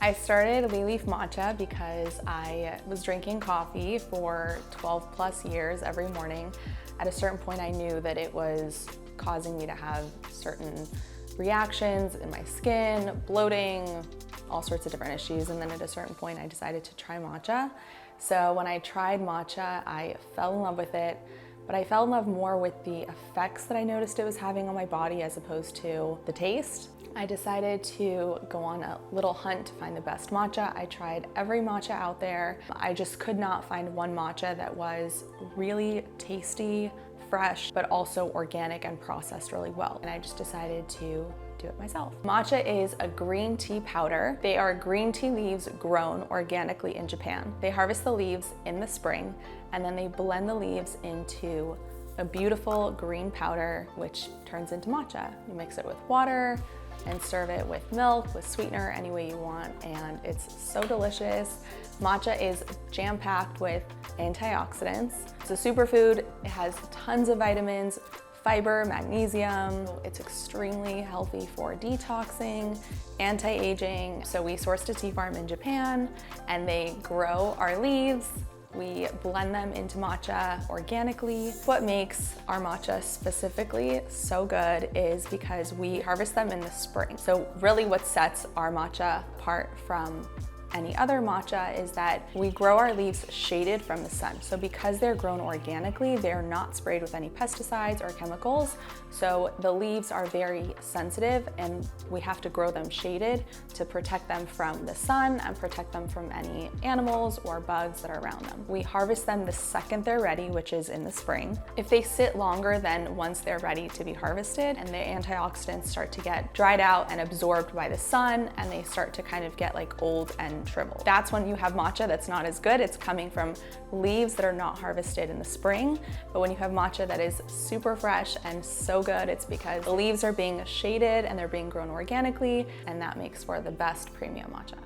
I started Leigh Leaf Matcha because I was drinking coffee for 12 plus years every morning. At a certain point, I knew that it was causing me to have certain reactions in my skin, bloating, all sorts of different issues. And then at a certain point, I decided to try matcha. So when I tried matcha, I fell in love with it, but I fell in love more with the effects that I noticed it was having on my body as opposed to the taste. I decided to go on a little hunt to find the best matcha. I tried every matcha out there. I just could not find one matcha that was really tasty, fresh, but also organic and processed really well. And I just decided to do it myself. Matcha is a green tea powder. They are green tea leaves grown organically in Japan. They harvest the leaves in the spring and then they blend the leaves into a beautiful green powder, which turns into matcha. You mix it with water and serve it with milk, with sweetener, any way you want, and it's so delicious. Matcha is jam-packed with antioxidants. It's a superfood. It has tons of vitamins, fiber, magnesium. It's extremely healthy for detoxing, anti-aging. So we sourced a tea farm in Japan and they grow our leaves. We blend them into matcha organically. What makes our matcha specifically so good is because we harvest them in the spring. So really what sets our matcha apart from any other matcha is that we grow our leaves shaded from the sun. So because they're grown organically, they're not sprayed with any pesticides or chemicals. So the leaves are very sensitive and we have to grow them shaded to protect them from the sun and protect them from any animals or bugs that are around them. We harvest them the second they're ready, which is in the spring. If they sit longer than once they're ready to be harvested and the antioxidants start to get dried out and absorbed by the sun and they start to kind of get like old and shriveled. That's when you have matcha that's not as good. It's coming from leaves that are not harvested in the spring. But when you have matcha that is super fresh and so good, it's because the leaves are being shaded and they're being grown organically, and that makes for the best premium matcha.